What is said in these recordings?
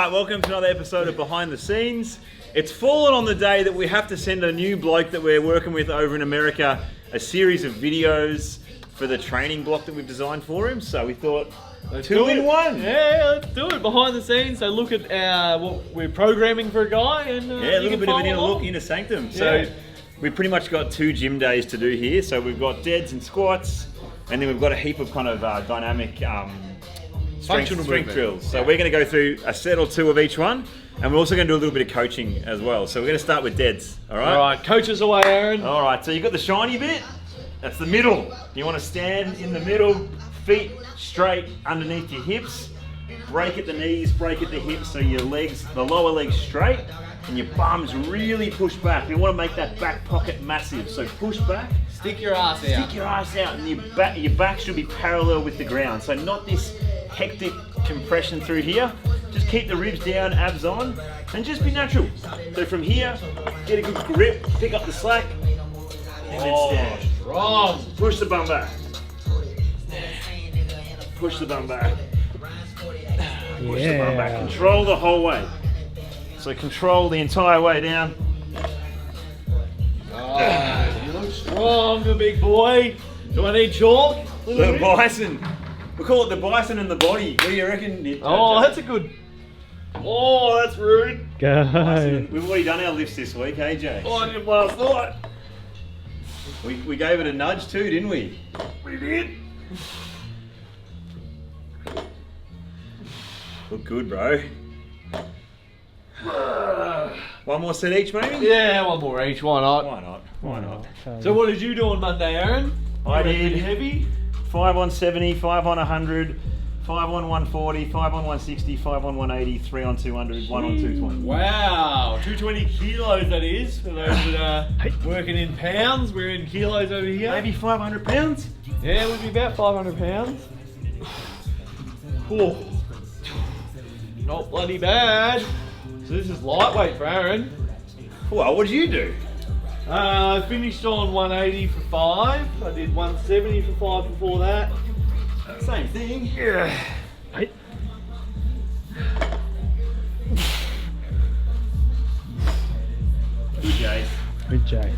Alright, welcome to another episode of Behind the Scenes. It's fallen on the day that we have to send a new bloke that we're working with over in America a series of videos for the training block that we've designed for him. So we thought, two in one. Yeah, let's do it. Behind the scenes, so look at what we're programming for a guy, and a little bit of an inner look, inner sanctum. So we've pretty much got 2 gym days to do here. So we've got deads and squats, and then we've got a heap of kind of dynamic strength drills. So we're going to go through a set or 2 of each one, and we're also going to do a little bit of coaching as well. So we're going to start with deads. All right. All right, coach us away, Aaron. All right. So you've got the shiny bit. That's the middle. You want to stand in the middle, feet straight underneath your hips. Break at the knees, break at the hips, so your legs, the lower legs straight, and your bums really push back. You want to make that back pocket massive. So push back. Stick your ass out. Stick your ass out, and your back should be parallel with the ground. So not this hectic compression through here. Just keep the ribs down, abs on, and just be natural. So from here, get a good grip, pick up the slack, and then stand. Strong. Push the bum back. Push the bum back. Push the bum back. Control the whole way. So control the entire way down. Oh, you look strong, the big boy. Do I need chalk? The bison. We call it the bison and the body. What do you reckon? Oh, that's a good. Oh, that's rude. Go. We've already done our lifts this week, eh, Jay? Oh, I did last night. We gave it a nudge too, didn't we? We did. Look good, bro. One more set each, maybe? Yeah, one more each. Why not? Why not? Why not? So what did you do on Monday, Aaron? I You did went heavy. 5 on 70, 5 on 100, 5 on 140, 5 on 160, 5 on 180, 3 on 200, 1 on 220. Wow, 220 kilos that is, for those that are working in pounds. We're in kilos over here. Maybe 500 pounds? Yeah, it would be about 500 pounds. Oh, not bloody bad. So this is lightweight for Aaron. Well, what did you do? I finished on 180 for 5. I did 170 for 5 before that. Same thing. Yeah. Hey. Good, Jace. Good Jace.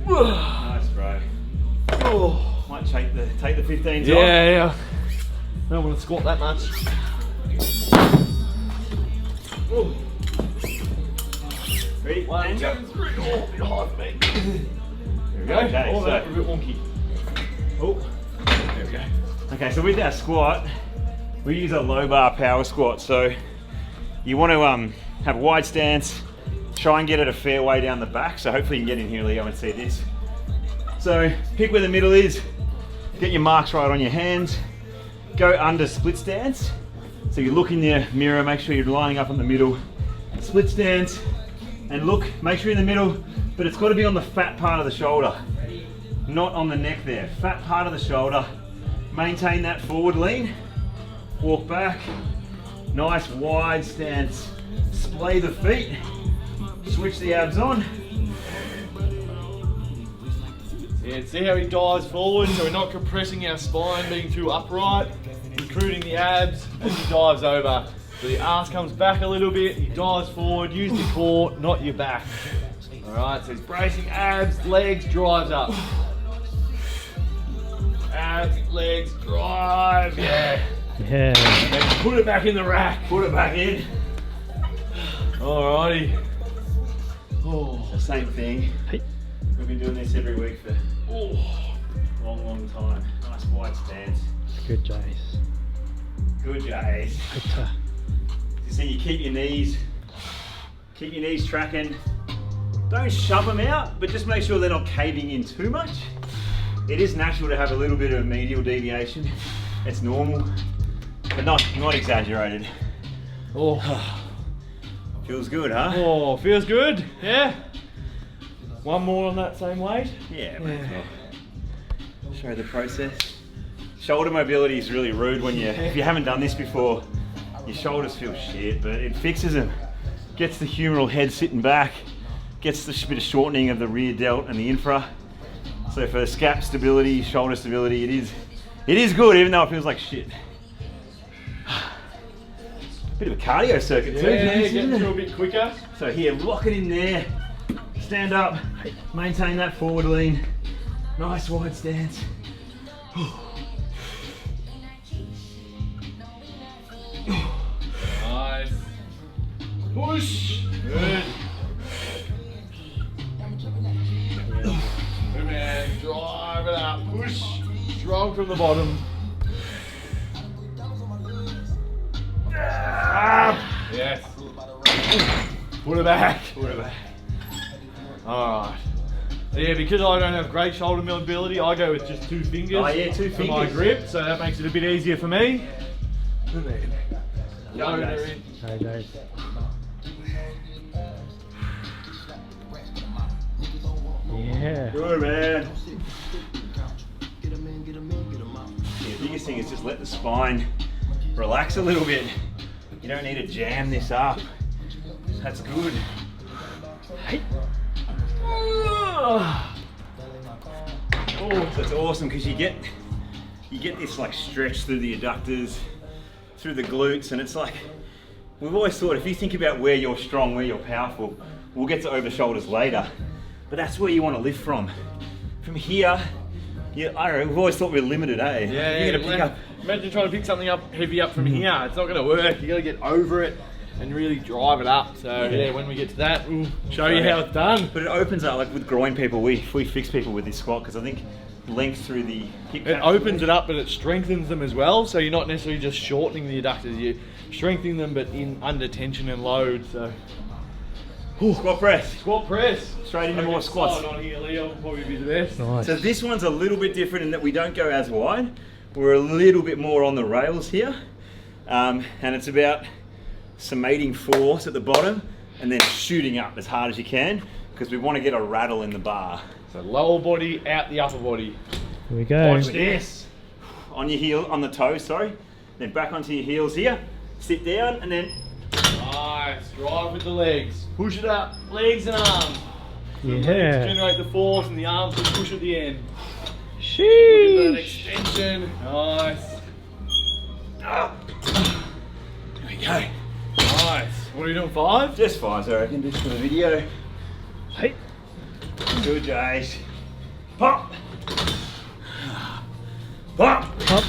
Nice, bro. Oh. Might take the 15s off. Yeah. Don't want to squat that much. Oh. Ready? 1, And 2, go. 3. Oh, a bit hard for me. There we go. Okay, Oh, that's a bit wonky. Oh, there we go. Okay, so with our squat, we use a low bar power squat. So you want to have a wide stance, try and get it a fair way down the back. So hopefully you can get in here, Leo, and see this. So pick where the middle is, get your marks right on your hands, go under split stance. So you look in the mirror, make sure you're lining up on the middle, split stance, and look, make sure you're in the middle, but it's got to be on the fat part of the shoulder, not on the neck there. Fat part of the shoulder. Maintain that forward lean, walk back, nice wide stance, splay the feet, switch the abs on. Yeah, see how he dives forward, so we're not compressing our spine, being too upright, recruiting the abs as he dives over. So the ass comes back a little bit, he dives forward, use the core, not your back. Alright, so he's bracing abs, legs, drives up. Abs, legs, drive, yeah. Yeah. And put it back in the rack. Put it back in. Alrighty. Oh, Same thing. Hey. We've been doing this every week for a long time. Nice wide stance. Good Jace. Good, Jace. Good. So you keep your knees tracking. Don't shove them out, but just make sure they're not caving in too much. It is natural to have a little bit of medial deviation. It's normal, but not exaggerated. oh, Feels good, huh? oh, feels good, yeah. One more on that same weight. Yeah, man. Show the process. Shoulder mobility is really rude when if you haven't done this before, your shoulders feel shit, but it fixes them. Gets the humeral head sitting back, gets the bit of shortening of the rear delt and the infra. So for scap stability, shoulder stability, It is good, even though it feels like shit. Bit of a cardio circuit too, Yeah, James, getting isn't through a it? bit quicker. So here, lock it in there. Stand up, maintain that forward lean. Nice wide stance. Nice. Push. Good. Good man. Drive it up. Push. Strong from the bottom. Yes. Put it back. Put it back. Alright. So yeah, because I don't have great shoulder mobility, I go with just 2 fingers. Oh yeah, 2 for my fingers. grip, so that makes it a bit easier for me. Go, guys. Hey, Jace. Yeah. Good man. The biggest thing is just let the spine relax a little bit. You don't need to jam this up. That's good. Hey. Oh, that's awesome because you get this like stretch through the adductors, through the glutes, and it's like we've always thought if you think about where you're strong, where you're powerful, we'll get to over shoulders later, but that's where you want to lift from. From here, yeah, I don't know. We've always thought we're limited, eh? Yeah, You're gonna pick up. Imagine trying to pick something up heavy up from here. It's not going to work. You got to get over it and really drive it up. So yeah, when we get to that, we'll show you how it's done. But it opens up, like with groin people, we fix people with this squat because I think length through the hip. It opens it up, but it strengthens them as well. So you're not necessarily just shortening the adductors. You're strengthening them, but in under tension and load. So Squat press. squat press. Straight into more squats. On here, Leo, will probably be the best. Nice. So this one's a little bit different in that we don't go as wide. We're a little bit more on the rails here. And it's about summating force at the bottom and then shooting up as hard as you can because we want to get a rattle in the bar. So lower body out the upper body. Here we go. Watch this. On your heel, on the toes, sorry. Then back onto your heels here. Sit down and then Nice. Drive with the legs. Push it up. Legs and arms. Yeah. Generate the force and the arms will push at the end. Look at that Sheesh. extension. Nice. there we go. Nice. What are you doing, 5? Just 5, I reckon, just for the video. Hey. Good, Jace. Pop. Pop. Up.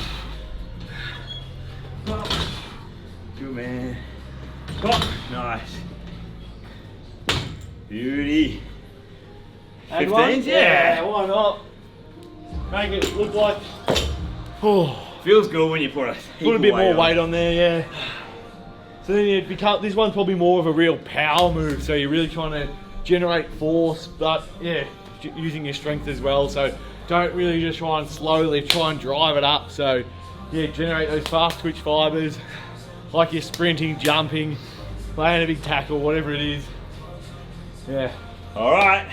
Pop. Good man. Pop. Nice. Beauty. Add 15s? one? Yeah. Why not? Make it look like. Feels good when you put a Put a bit more weight on there, yeah. So then it become, this one's probably more of a real power move. So you're really trying to generate force, but yeah, using your strength as well. So don't really just try and slowly try and drive it up. So yeah, generate those fast twitch fibers, like you're sprinting, jumping, laying a big tackle, whatever it is. Yeah. All right.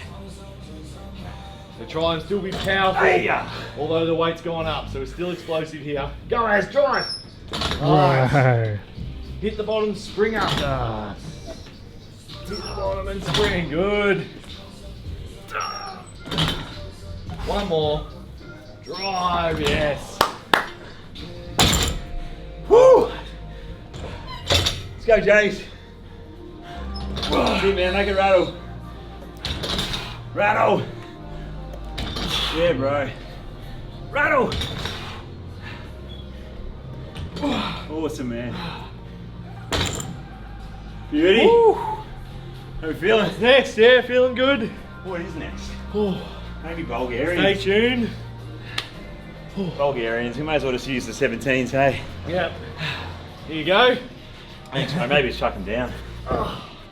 So try and still be powerful, Hey-ya. although the weight's gone up. So we're still explosive here. Go as drive. Wow. Hit the bottom, spring up. Hit the bottom and spring. Good. One more. Drive. Yes. Woo! Let's go, Jace. That's it, man. Make it rattle. Rattle. Yeah, bro. Rattle. Awesome, man. Beauty. Woo. How we feeling? Next, yeah, feeling good. What is next? Oh, Maybe stay Bulgarians. tuned. Bulgarians. We may as well just use the 17s, hey? Yep. Here you go. Thanks, mate. Maybe just chuck them down.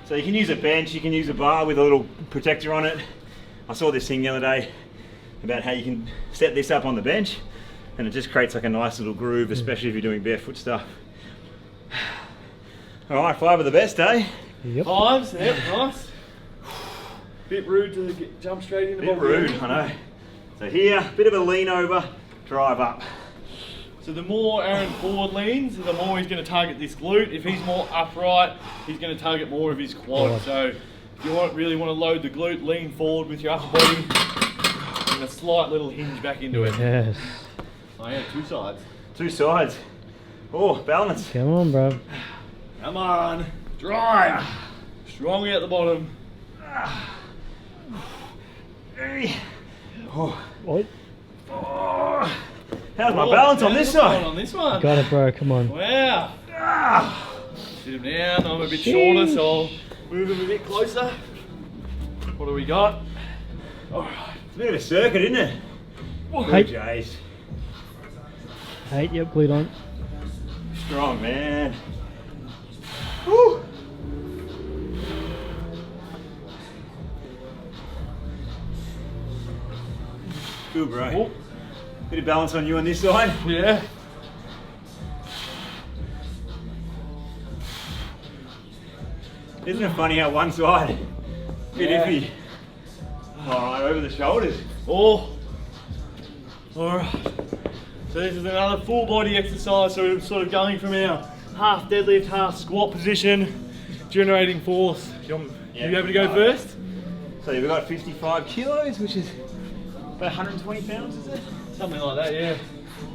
So you can use a bench, you can use a bar with a little protector on it. I saw this thing the other day about how you can set this up on the bench and it just creates like a nice little groove, especially if you're doing barefoot stuff. All right, 5 of the best, eh? Yep. 5s, yep, nice. Bit rude to jump straight into Bit rude, I know. So here, bit of a lean over, drive up. So the more Aaron forward leans, the more he's going to target this glute. If he's more upright, he's going to target more of his quad. So if you really want to load the glute, lean forward with your upper body and a slight little hinge back into it. Yes. Oh yeah, 2 sides. 2 sides. Oh, balance. Come on, bro. Come on, drive. Strong out the bottom. Oh. What? Oh. How's my balance on this side? On this one. Got it, bro. Come on. Wow. Sit him down. I'm a bit Jeez. shorter, so I'll move him a bit closer. What do we got? It's a bit of a circuit, isn't it? Hey. Good Jays. Hey, yep, glute on. Strong, man. Woo. Good, bro. Oh. Bit of balance on you on this side. Yeah. Isn't it funny how one side, bit Yeah. iffy. Alright, over the shoulders. Oh. Alright. So this is another full body exercise. So we're sort of going from our half deadlift, half squat position, generating force. You able to go first? So we've got 55 kilos, which is about 120 pounds, is it? Something like that, yeah.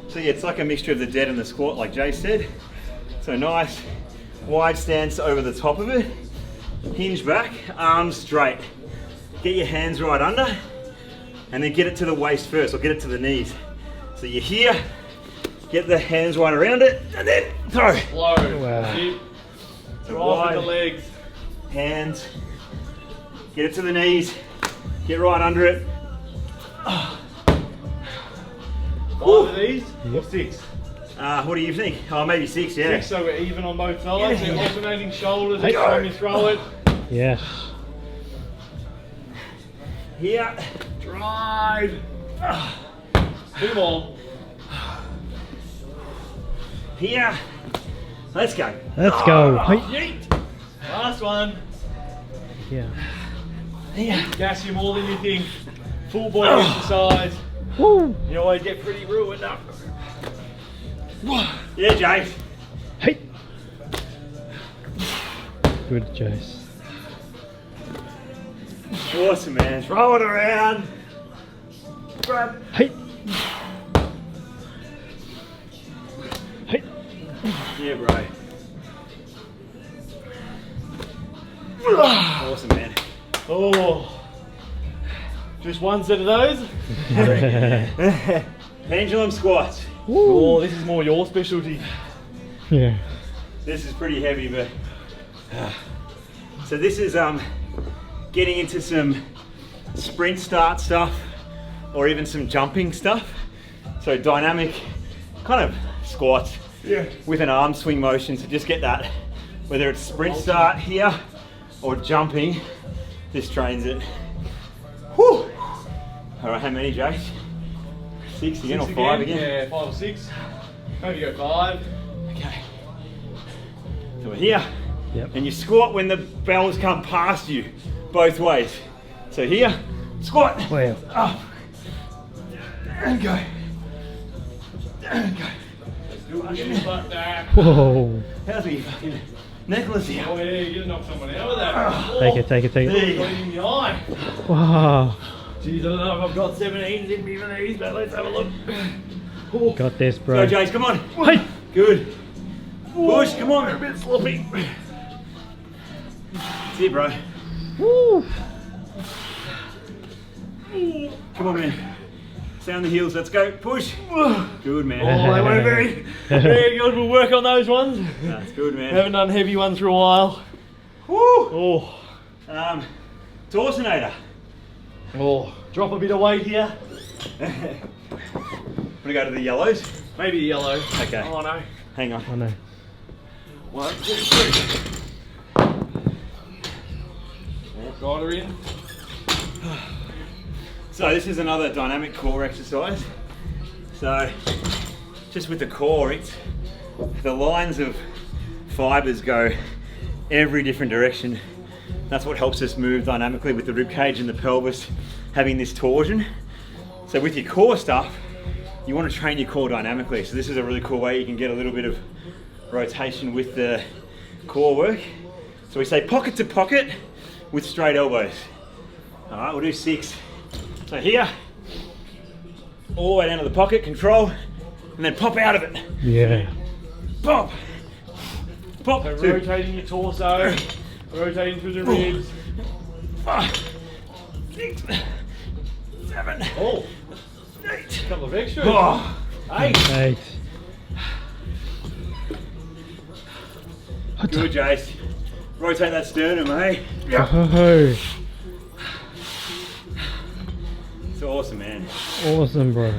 So yeah, it's like a mixture of the dead and the squat, like Jay said. So nice, wide stance over the top of it. Hinge back, arms straight. Get your hands right under, and then get it to the waist first, or get it to the knees. So you're here, get the hands right around it, and then throw. Low. Wow. Sit. So Drive with the wide, legs. hands, get it to the knees, get right under it. 5 of these, or 6? What do you think? Oh, maybe 6, yeah. 6, so we're even on both sides. Yeah. We're alternating shoulders Hey. each time you throw it. Yes. Here. Drive. 2 more. Here. Let's go. Let's go. Hey. Yeet. Last one. Yeah. Here. Gas you more than you think. Full body exercise. Woo. You always get pretty ruined up. Yeah, Jay. Hey. Good, Jace. Awesome, man. Throw it around. Grab. Hey. Hey. Yeah, bro. Awesome, man. Oh. Just one set of those? Pendulum squats. Woo. Oh, this is more your specialty. Yeah. This is pretty heavy, but so this is getting into some sprint start stuff, or even some jumping stuff. So dynamic kind of squats with an arm swing motion to just get that, whether it's sprint start here or jumping, this trains it. Whew. All right, how many, Jay? 6 again, or 5 again? Yeah, 5 or 6. Maybe go 5. Okay. So we're here. Yep. And you squat when the bells come past you, both ways. So here, squat, Wow. up, and go, and go. Get his butt back. Whoa. How's me fucking necklace here? Oh yeah, you're gonna knock someone out with that. Take it, take it, take There it. you Got go. it in the eye. Wow. Jeez, I don't know if I've got 17s in me for these, but let's have a look. Oh. Got this, Go, bro. Jace, come on. Hey. Good. Push, come on. A bit sloppy. That's it, bro. Woo. Come on, man. Sound the heels, let's go. Push. Good, man. Oh, they were very, very good. We'll work on those ones. That's good, man. Haven't done heavy ones for a while. Woo. Oh, Torsionator. oh, drop a bit of weight here. Want to go to the yellows? Maybe yellow. Okay. Oh no. Hang on. I know. 1, 2, 3. Got her in. So this is another dynamic core exercise. So just with the core, it's the lines of fibers go every different direction. That's what helps us move dynamically with the rib cage and the pelvis having this torsion. So with your core stuff, you want to train your core dynamically. So this is a really cool way you can get a little bit of rotation with the core work. So we say pocket to pocket with straight elbows. All right, we'll do 6. So here, all the way down to the pocket, control, and then pop out of it. Yeah. Pop. Pop. So 2, rotating your torso, rotating through the ribs. 5, 6, 7, Oh, 8. a couple of extras. Oh. 8. 8. Good, Jace. Rotate that sternum, hey? Oh, It's awesome, man. awesome, bro.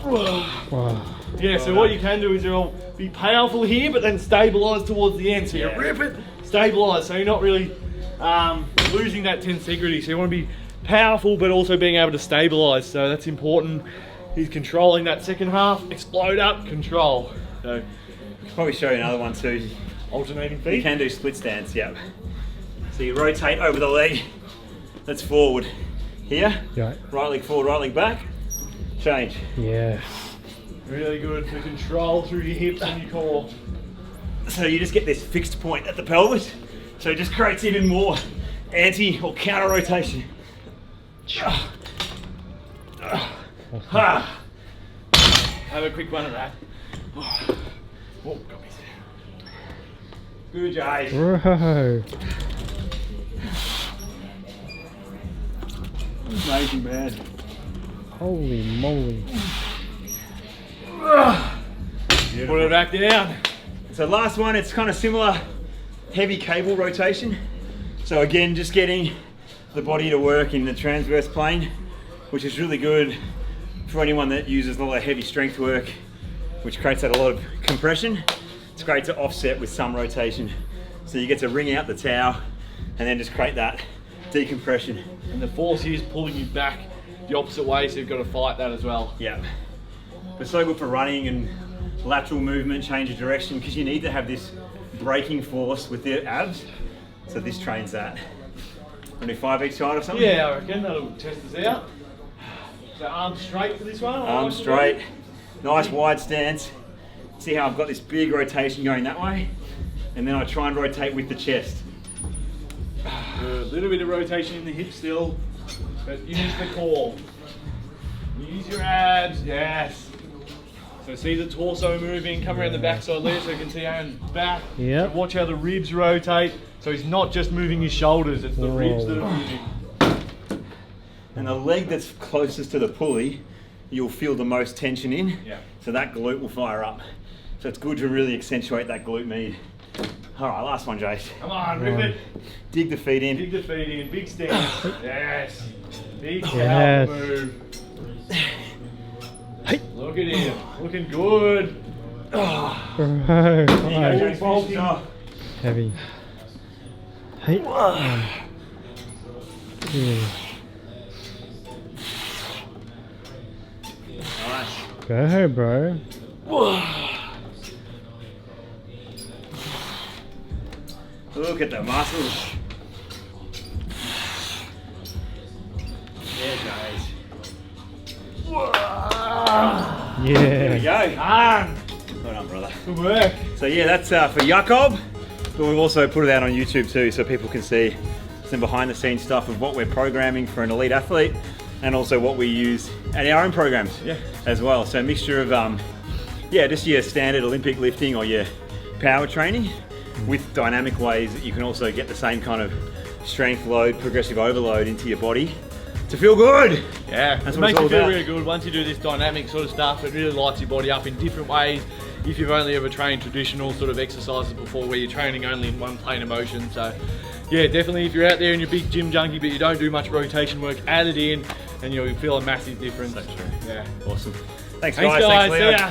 Wow. Yeah, so what you can do is you'll be powerful here, but then stabilise towards the end. So you Yeah. rip it, stabilise, so you're not really losing that tensegrity. So you want to be powerful, but also being able to stabilise. So that's important. He's controlling that second half, explode up, control. So Probably show you another one too. alternating You feet. can do split stance, yep. So you rotate over the leg. That's forward. Here, Yeah. right leg forward, right leg back. Change. Yeah. Really good for control through your hips and your core. So you just get this fixed point at the pelvis. So it just creates even more anti or counter rotation. Ah. Have a quick one of that. Oh, got me. Good, Jace. Bro. Amazing, man. Holy moly. Put it back down. So last one, it's kind of similar, heavy cable rotation. So again, just getting the body to work in the transverse plane, which is really good for anyone that uses a lot of heavy strength work, which creates a lot of compression. It's great to offset with some rotation. So you get to wring out the towel and then just create that decompression. And the force here is pulling you back the opposite way, so you've got to fight that as well. Yeah. But so good for running and lateral movement, change of direction, because you need to have this braking force with the abs. So this trains that. Only 5 each side or something? Yeah, I reckon that'll test us out. So arms straight for this one. Arms straight. Nice wide stance. See how I've got this big rotation going that way? And then I try and rotate with the chest. Good. A little bit of rotation in the hips still, but use the core. Use your abs, yes. So see the torso moving, come around the backside there so you can see Aaron's back. Yep. So watch how the ribs rotate. So he's not just moving his shoulders, it's the ribs that are moving. And the leg that's closest to the pulley, you'll feel the most tension in. Yeah. So that glute will fire up. So it's good to really accentuate that glute med. All right, last one, Jace. Come on, rip it. Dig the feet in. Dig the feet in, big stance. Yes. Big Yes. powerful move. Look at him, looking good. Bro. There you go, Alright. Jace, finish this off. Heavy. Hey. Yeah. Nice. Go, bro. Look at the muscles. Yeah, Jace. There we Yeah. go. Ah, Well done, brother. good work. So yeah, that's for Jakob, but we've also put it out on YouTube too, so people can see some behind the scenes stuff of what we're programming for an elite athlete, and also what we use at our own programs as well. So a mixture of yeah, just your standard Olympic lifting or your power training with dynamic ways that you can also get the same kind of strength load, progressive overload into your body to feel good. Yeah, That's it what makes it's all you feel about. really good. Once you do this dynamic sort of stuff, it really lights your body up in different ways. If you've only ever trained traditional sort of exercises before where you're training only in one plane of motion. So yeah, definitely if you're out there and you're a big gym junkie but you don't do much rotation work, add it in and you'll feel a massive difference. So true. Yeah. Awesome. Thanks Thanks guys. guys, Thanks, Leo. see ya.